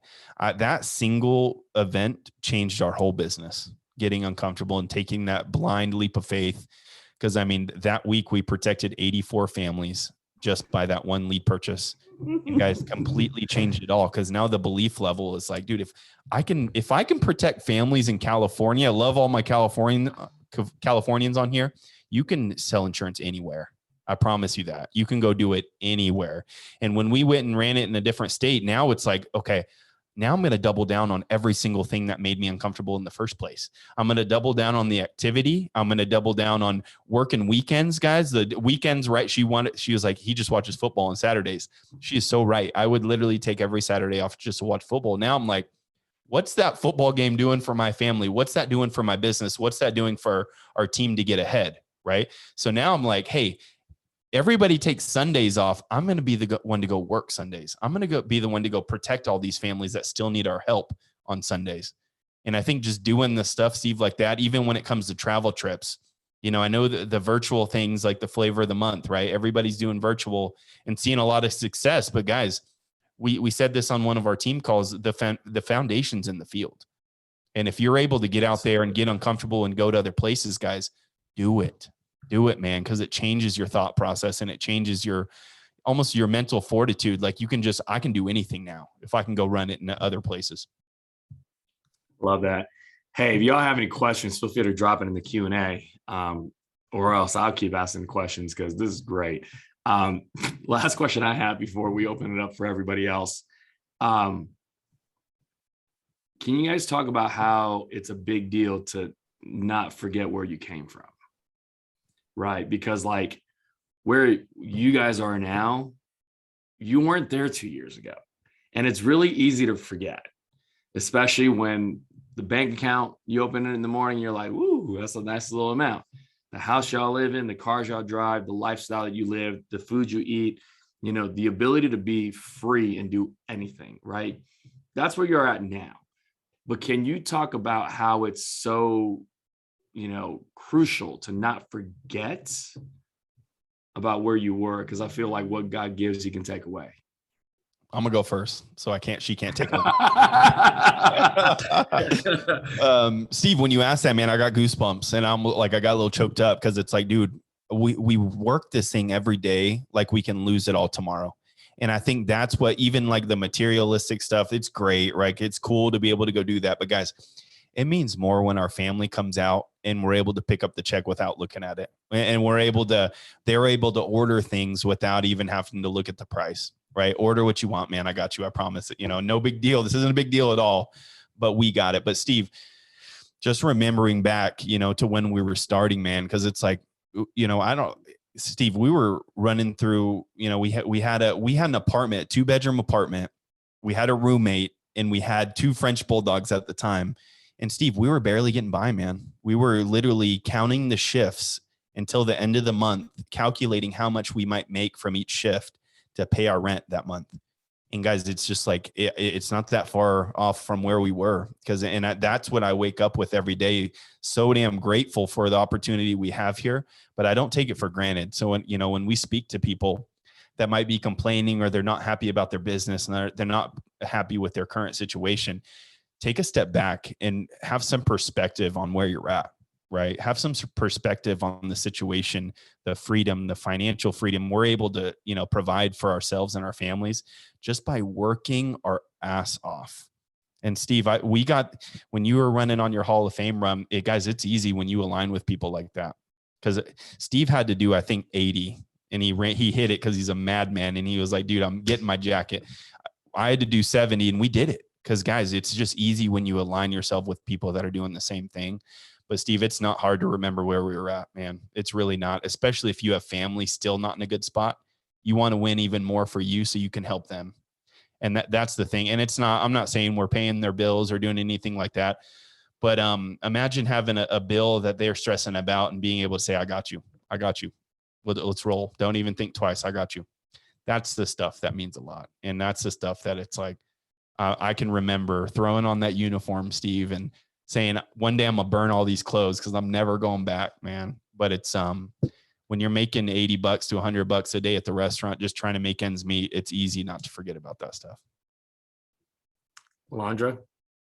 Speaker 3: single event changed our whole business, getting uncomfortable and taking that blind leap of faith. Because I mean, that week we protected 84 families just by that one lead purchase. And guys, completely changed it all. Because now the belief level is like, dude, if I can protect families in California, I love all my Californians on here. You can sell insurance anywhere. I promise you that. You can go do it anywhere. And when we went and ran it in a different state, now it's like, okay, now I'm going to double down on every single thing that made me uncomfortable in the first place. I'm going to double down on the activity. I'm going to double down on working weekends, guys. The weekends, right? She was like, he just watches football on Saturdays. She is so right. I would literally take every Saturday off just to watch football. Now I'm like, what's that football game doing for my family? What's that doing for my business? What's that doing for our team to get ahead? Right. So now I'm like, hey, everybody takes Sundays off. I'm going to be the one to go work Sundays. I'm going to be the one to go protect all these families that still need our help on Sundays. And I think just doing the stuff, Steve, like that, even when it comes to travel trips, I know the virtual things like the flavor of the month, right? Everybody's doing virtual and seeing a lot of success. But guys, we said this on one of our team calls, the foundation's in the field. And if you're able to get out there and get uncomfortable and go to other places, guys, do it. Do it, man, because it changes your thought process and it changes almost your mental fortitude. Like I can do anything now if I can go run it in other places.
Speaker 1: Love that. Hey, if y'all have any questions, feel free to drop it in the Q&A, or else I'll keep asking questions because this is great. Last question I have before we open it up for everybody else. Can you guys talk about how it's a big deal to not forget where you came from? Right. Because like where you guys are now, you weren't there 2 years ago. And it's really easy to forget, especially when the bank account, you open it in the morning, you're like, woo, that's a nice little amount. the house y'all live in, the cars y'all drive, the lifestyle that you live, the food you eat, you know, the ability to be free and do anything, right? That's where you're at now. But can you talk about how it's so, you know, crucial to not forget about where you were? Because I feel like what God gives, he can take away.
Speaker 3: I'm gonna go first, so she can't take away. Steve, when you asked that, man, I got goosebumps, and I'm like, I got a little choked up because it's like, dude, we work this thing every day like we can lose it all tomorrow. And I think that's what, even like the materialistic stuff, it's great, right? It's cool to be able to go do that. But guys, it means more when our family comes out and we're able to pick up the check without looking at it. And they're able to order things without even having to look at the price, right? Order what you want, man. I got you. I promise it. You know, no big deal. This isn't a big deal at all, but we got it. But Steve, just remembering back, you know, to when we were starting, man, because it's like, you know, Steve, we were running through, you know, we had an apartment, 2-bedroom apartment. We had a roommate and we had 2 French bulldogs at the time. And Steve, we were barely getting by, man. We were literally counting the shifts until the end of the month, calculating how much we might make from each shift to pay our rent that month. And guys, it's just like, it's not that far off from where we were. That's what I wake up with every day. So damn grateful for the opportunity we have here, but I don't take it for granted. So when we speak to people that might be complaining or they're not happy about their business and they're not happy with their current situation, take a step back and have some perspective on where you're at, right? Have some perspective on the situation, the freedom, the financial freedom we're able to, you know, provide for ourselves and our families just by working our ass off. And Steve, when you were running on your Hall of Fame run, guys, it's easy when you align with people like that. Because Steve had to do, I think, 80, and he hit it because he's a madman. And he was like, dude, I'm getting my jacket. I had to do 70, and we did it. Because guys, it's just easy when you align yourself with people that are doing the same thing. But Steve, it's not hard to remember where we were at, man. It's really not, especially if you have family still not in a good spot. You want to win even more for you so you can help them. And that's the thing. And I'm not saying we're paying their bills or doing anything like that. But imagine having a bill that they're stressing about and being able to say, I got you. Let's roll. Don't even think twice. I got you. That's the stuff that means a lot. And that's the stuff that it's like, I can remember throwing on that uniform, Steve, and saying, one day I'm gonna burn all these clothes because I'm never going back, man. But it's when you're making $80 to $100 a day at the restaurant, just trying to make ends meet, it's easy not to forget about that stuff.
Speaker 1: Alondra?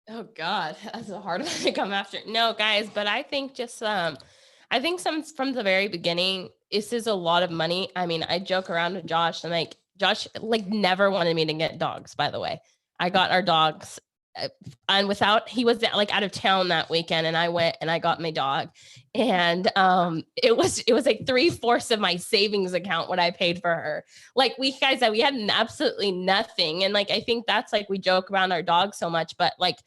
Speaker 2: Oh God, that's a hard one to come after. No, guys, but I think from the very beginning, this is a lot of money. I mean, I joke around with Josh and like, Josh never wanted me to get dogs, by the way. I got our dogs and he was like out of town that weekend, and I went and I got my dog, and it was like 3/4 of my savings account what I paid for her. Like we had absolutely nothing. And like, I think that's like, we joke around our dogs so much, but like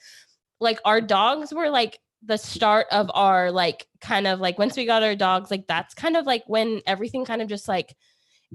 Speaker 2: our dogs were like the start of our, like, kind of like, once we got our dogs, like that's kind of like when everything kind of just like,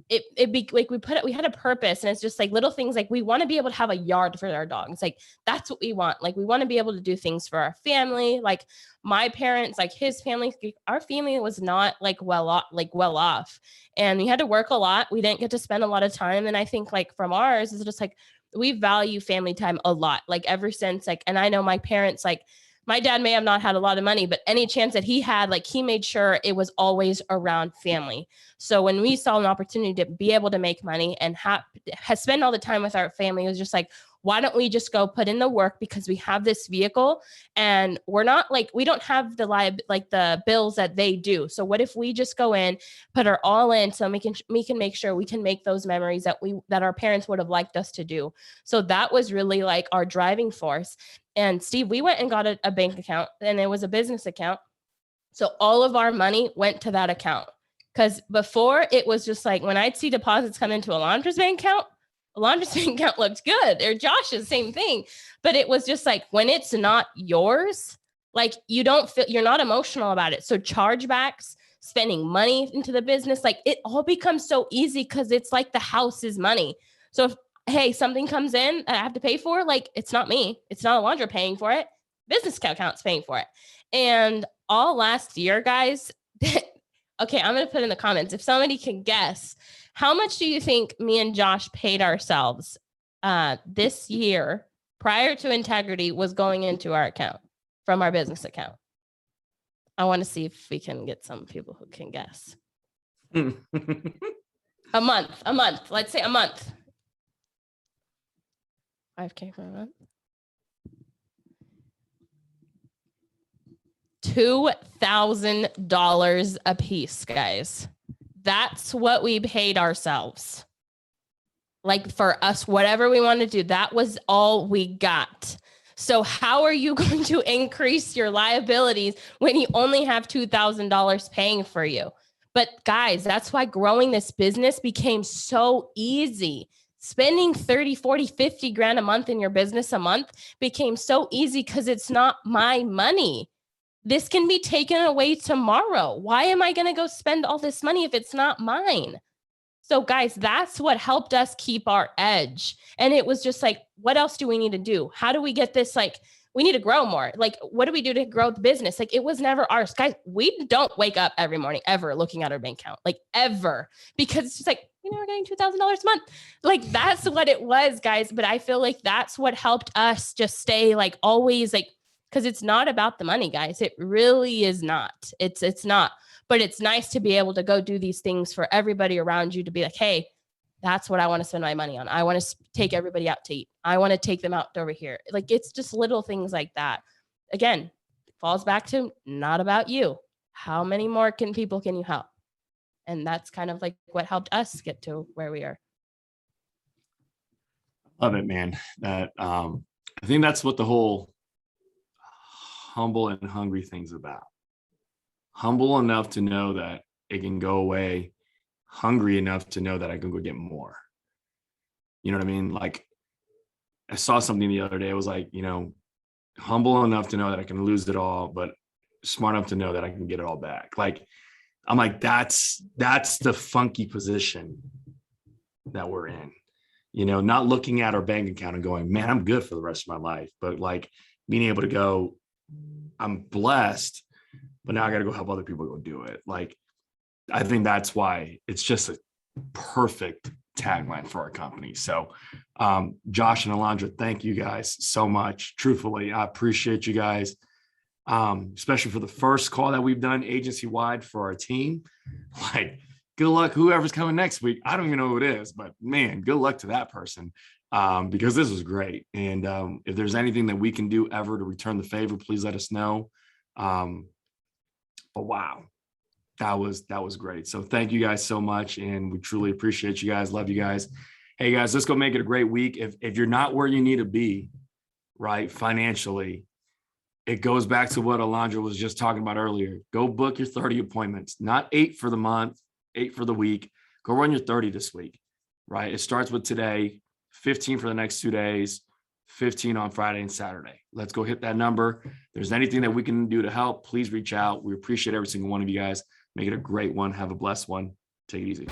Speaker 2: we had a purpose. And it's just like little things, like we want to be able to have a yard for our dogs. Like that's what we want. Like we want to be able to do things for our family. Like my parents, like his family, our family was not well off, and we had to work a lot. We didn't get to spend a lot of time. And I think like from ours is just like, we value family time a lot. Like ever since, like, and I know my parents, like my dad may have not had a lot of money, but any chance that he had, like he made sure it was always around family. So when we saw an opportunity to be able to make money and spend all the time with our family, it was just like, why don't we just go put in the work, because we have this vehicle and we're not like, we don't have the bills that they do. So what if we just go in, put our all in, so we can make sure we can make those memories that our parents would have liked us to do. So that was really like our driving force. And Steve, we went and got a bank account, and it was a business account. So all of our money went to that account. Because before, it was just like, when I'd see deposits come into Alondra's bank account looked good, or Josh's, same thing. But it was just like, when it's not yours, like you're not emotional about it. So chargebacks, spending money into the business, like it all becomes so easy because it's like the house's money. So if, hey, something comes in that I have to pay for, like it's not me, it's not Alondra paying for it, business account's paying for it. And all last year, guys, Okay, I'm going to put in the comments. If somebody can guess, how much do you think me and Josh paid ourselves this year prior to integrity was going into our account from our business account? I want to see if we can get some people who can guess. A month. Let's say a month. 5K for a month. $2,000 a piece, guys. That's what we paid ourselves. Like for us, whatever we want to do, that was all we got. So how are you going to increase your liabilities when you only have $2,000 paying for you? But guys, that's why growing this business became so easy. Spending 30, 40, 50 grand a month in your business a month became so easy because it's not my money. This can be taken away tomorrow. Why am I going to go spend all this money if it's not mine? So guys, that's what helped us keep our edge. And it was just like, what else do we need to do? How do we get this? Like, we need to grow more. Like, what do we do to grow the business? Like, it was never ours. Guys, we don't wake up every morning ever looking at our bank account, like ever, because it's just like, we're getting $2,000 a month. Like, that's what it was, guys. But I feel like that's what helped us just stay like always like, because it's not about the money, guys. It really is not. It's not. But it's nice to be able to go do these things for everybody around you to be like, hey, that's what I want to spend my money on. I want to take everybody out to eat. I want to take them out over here. Like, it's just little things like that. Again, falls back to not about you. How many more people can you help? And that's kind of like what helped us get to where we are.
Speaker 1: Love it, man. That I think that's what the whole humble and hungry thing's about. Humble enough to know that it can go away, hungry enough to know that I can go get more. You know what I mean? Like, I saw something the other day. It was like, humble enough to know that I can lose it all, but smart enough to know that I can get it all back. Like, I'm like, that's the funky position that we're in. Not looking at our bank account and going, man, I'm good for the rest of my life. But like being able to go, I'm blessed, but now I got to go help other people go do it. Like, I think that's why it's just a perfect tagline for our company. So Josh and Alondra, thank you guys so much. Truthfully, I appreciate you guys, especially for the first call that we've done agency-wide for our team. Like, good luck, whoever's coming next week. I don't even know who it is, but man, good luck to that person, because this was great. And if there's anything that we can do ever to return the favor, please let us know. But wow, that was great. So thank you guys so much. And we truly appreciate you guys. Love you guys. Hey guys, let's go make it a great week. If you're not where you need to be, right, financially, it goes back to what Alondra was just talking about earlier. Go book your 30 appointments, not 8 for the month, 8 for the week. Go run your 30 this week, right? It starts with today, 15 for the next 2 days, 15 on Friday and Saturday. Let's go hit that number. If there's anything that we can do to help, please reach out. We appreciate every single one of you guys. Make it a great one. Have a blessed one. Take it easy.